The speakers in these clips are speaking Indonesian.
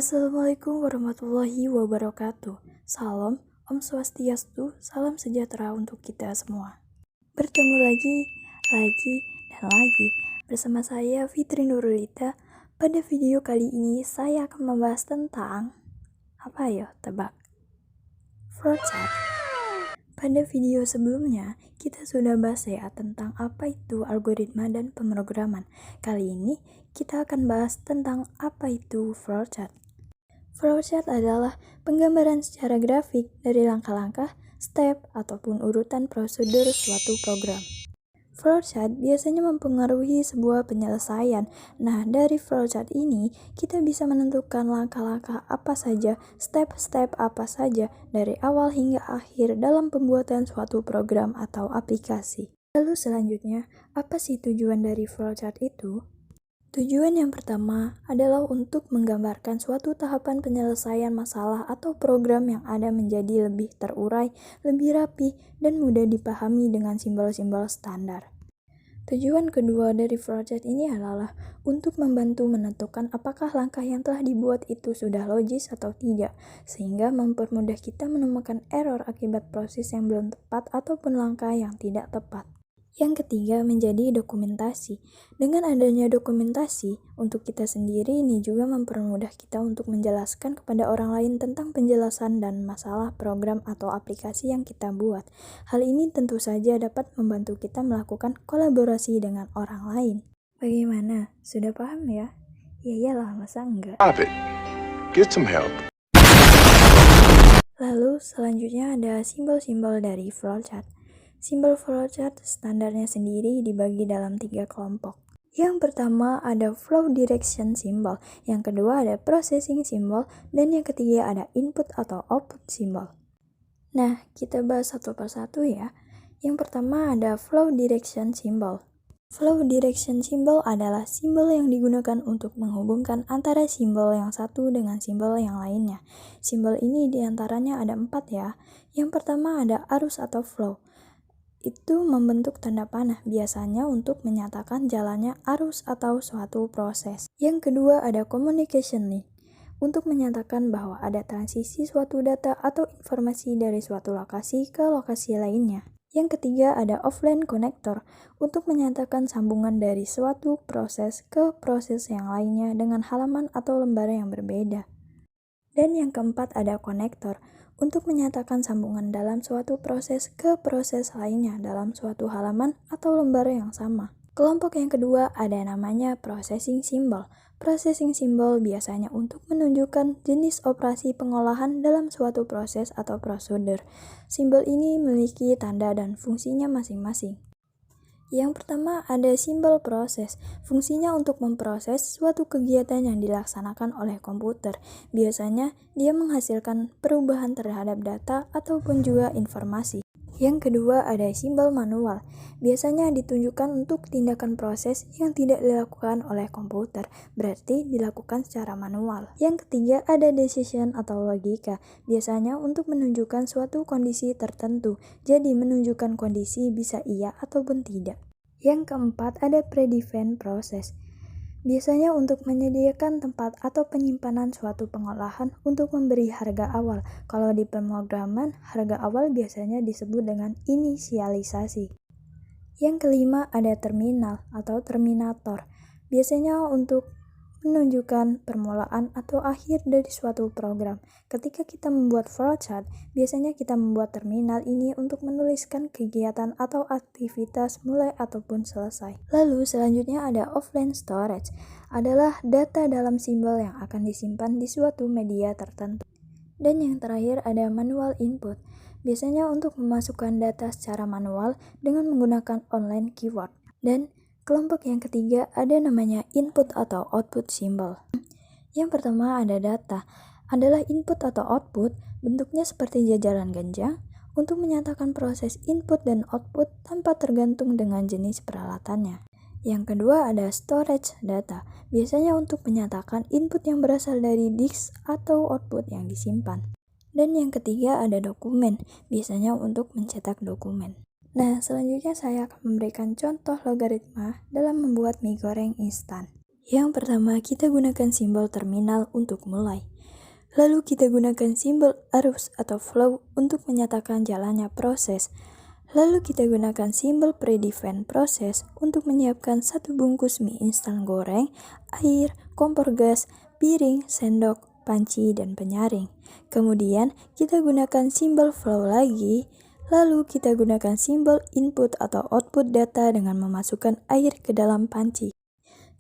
Assalamualaikum warahmatullahi wabarakatuh. Salam, Om Swastiastu, salam sejahtera untuk kita semua. Bertemu lagi, dan lagi bersama saya Fitri Nurulita. Pada video kali ini saya akan membahas tentang apa ya? Tebak. Flowchart. Pada video sebelumnya kita sudah bahas ya tentang apa itu algoritma dan pemrograman. Kali ini kita akan bahas tentang apa itu flowchart. Flowchart adalah penggambaran secara grafik dari langkah-langkah, step, ataupun urutan prosedur suatu program. Flowchart biasanya mempengaruhi sebuah penyelesaian. Nah, dari flowchart ini, kita bisa menentukan langkah-langkah apa saja, step-step apa saja, dari awal hingga akhir dalam pembuatan suatu program atau aplikasi. Lalu selanjutnya, apa sih tujuan dari flowchart itu? Tujuan yang pertama adalah untuk menggambarkan suatu tahapan penyelesaian masalah atau program yang ada menjadi lebih terurai, lebih rapi, dan mudah dipahami dengan simbol-simbol standar. Tujuan kedua dari flowchart ini adalah untuk membantu menentukan apakah langkah yang telah dibuat itu sudah logis atau tidak, sehingga mempermudah kita menemukan error akibat proses yang belum tepat ataupun langkah yang tidak tepat. Yang ketiga menjadi dokumentasi. Dengan adanya dokumentasi, untuk kita sendiri ini juga mempermudah kita untuk menjelaskan kepada orang lain tentang penjelasan dan masalah program atau aplikasi yang kita buat. Hal ini tentu saja dapat membantu kita melakukan kolaborasi dengan orang lain. Bagaimana? Sudah paham ya? Ya iyalah, masa enggak? Get some help. Lalu selanjutnya ada simbol-simbol dari flowchart. Simbol flowchart standarnya sendiri dibagi dalam 3 kelompok. Yang pertama ada flow direction symbol, yang kedua ada processing symbol, dan yang ketiga ada input atau output symbol. Nah, kita bahas satu persatu ya. Yang pertama ada flow direction symbol. Flow direction symbol adalah simbol yang digunakan untuk menghubungkan antara simbol yang satu dengan simbol yang lainnya. Simbol ini diantaranya ada 4 ya. Yang pertama ada arus atau flow. Itu membentuk tanda panah biasanya untuk menyatakan jalannya arus atau suatu proses. Yang kedua ada communication link untuk menyatakan bahwa ada transisi suatu data atau informasi dari suatu lokasi ke lokasi lainnya. Yang ketiga ada offline connector untuk menyatakan sambungan dari suatu proses ke proses yang lainnya dengan halaman atau lembar yang berbeda. Dan yang keempat ada konektor untuk menyatakan sambungan dalam suatu proses ke proses lainnya dalam suatu halaman atau lembar yang sama. Kelompok yang kedua ada namanya processing symbol. Processing symbol biasanya untuk menunjukkan jenis operasi pengolahan dalam suatu proses atau prosedur. Simbol ini memiliki tanda dan fungsinya masing-masing. Yang pertama ada simbol proses. Fungsinya untuk memproses suatu kegiatan yang dilaksanakan oleh komputer. Biasanya dia menghasilkan perubahan terhadap data ataupun juga informasi. Yang kedua ada simbol manual. Biasanya ditunjukkan untuk tindakan proses yang tidak dilakukan oleh komputer, berarti dilakukan secara manual. Yang ketiga ada decision atau logika. Biasanya untuk menunjukkan suatu kondisi tertentu, jadi menunjukkan kondisi bisa iya ataupun tidak. Yang keempat ada predefined process. Biasanya untuk menyediakan tempat atau penyimpanan suatu pengolahan untuk memberi harga awal. Kalau di pemrograman, harga awal biasanya disebut dengan inisialisasi. Yang kelima ada terminal atau terminator. Biasanya untuk menunjukkan permulaan atau akhir dari suatu program. Ketika kita membuat flowchart, biasanya kita membuat terminal ini untuk menuliskan kegiatan atau aktivitas mulai ataupun selesai. Lalu selanjutnya ada offline storage, adalah data dalam simbol yang akan disimpan di suatu media tertentu. Dan yang terakhir ada manual input, biasanya untuk memasukkan data secara manual dengan menggunakan online keyword. Dan kelompok yang ketiga ada namanya input atau output symbol. Yang pertama ada data, adalah input atau output, bentuknya seperti jajaran ganjang untuk menyatakan proses input dan output tanpa tergantung dengan jenis peralatannya. Yang kedua ada storage data, biasanya untuk menyatakan input yang berasal dari disk atau output yang disimpan. Dan yang ketiga ada dokumen, biasanya untuk mencetak dokumen. Nah, selanjutnya saya akan memberikan contoh logaritma dalam membuat mie goreng instan. Yang pertama, kita gunakan simbol terminal untuk mulai. Lalu kita gunakan simbol arus atau flow untuk menyatakan jalannya proses. Lalu kita gunakan simbol predefined proses untuk menyiapkan satu bungkus mie instan goreng, air, kompor gas, piring, sendok, panci, dan penyaring. Kemudian kita gunakan simbol flow lagi. Lalu kita gunakan simbol input atau output data dengan memasukkan air ke dalam panci.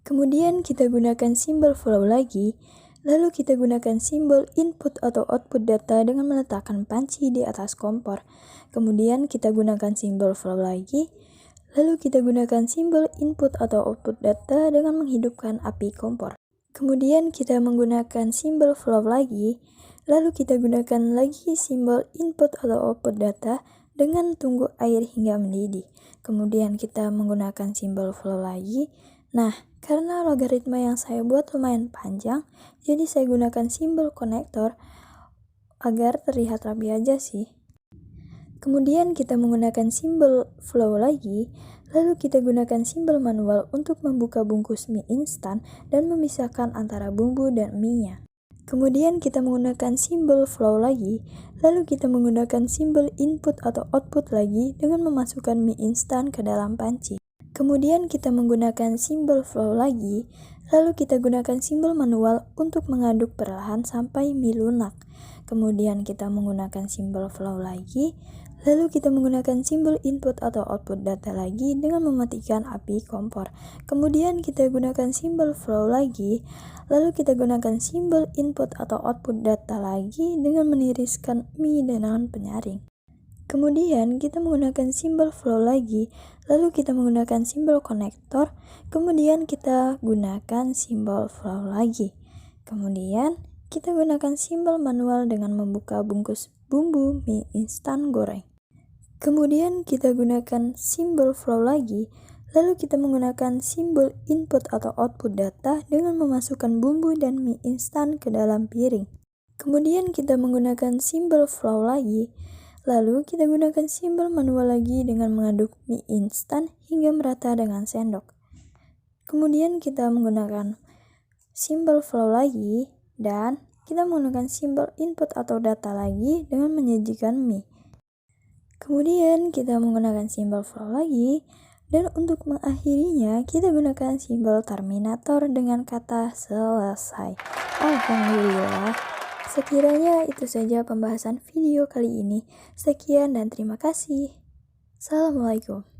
Kemudian kita gunakan simbol flow lagi. Lalu kita gunakan simbol input atau output data dengan meletakkan panci di atas kompor. Kemudian kita gunakan simbol flow lagi. Lalu kita gunakan simbol input atau output data dengan menghidupkan api kompor. Kemudian kita menggunakan simbol flow lagi. Lalu kita gunakan lagi simbol input atau output data dengan tunggu air hingga mendidih. Kemudian kita menggunakan simbol flow lagi. Nah, karena logaritma yang saya buat lumayan panjang, jadi saya gunakan simbol konektor agar terlihat rapi aja sih. Kemudian kita menggunakan simbol flow lagi, lalu kita gunakan simbol manual untuk membuka bungkus mie instan dan memisahkan antara bumbu dan mie-nya. Kemudian kita menggunakan simbol flow lagi, lalu kita menggunakan simbol input atau output lagi dengan memasukkan mie instan ke dalam panci. Kemudian kita menggunakan simbol flow lagi, lalu kita gunakan simbol manual untuk mengaduk perlahan sampai mie lunak. Kemudian kita menggunakan simbol flow lagi, lalu kita menggunakan simbol input atau output data lagi dengan mematikan api kompor. Kemudian kita gunakan simbol flow lagi, lalu kita gunakan simbol input atau output data lagi dengan meniriskan mie dengan penyaring. Kemudian kita menggunakan simbol flow lagi, lalu kita menggunakan simbol konektor, kemudian kita gunakan simbol flow lagi. Kemudian kita gunakan simbol manual dengan membuka bungkus bumbu mie instan goreng. Kemudian kita gunakan simbol flow lagi, lalu kita menggunakan simbol input atau output data dengan memasukkan bumbu dan mie instan ke dalam piring. Kemudian kita menggunakan simbol flow lagi, lalu kita gunakan simbol manual lagi dengan mengaduk mie instan hingga merata dengan sendok. Kemudian kita menggunakan simbol flow lagi dan kita menggunakan simbol input atau data lagi dengan menyajikan mie. Kemudian kita menggunakan simbol flow lagi dan untuk mengakhirinya kita gunakan simbol terminator dengan kata selesai. Alhamdulillah. Sekiranya itu saja pembahasan video kali ini. Sekian dan terima kasih. Assalamualaikum.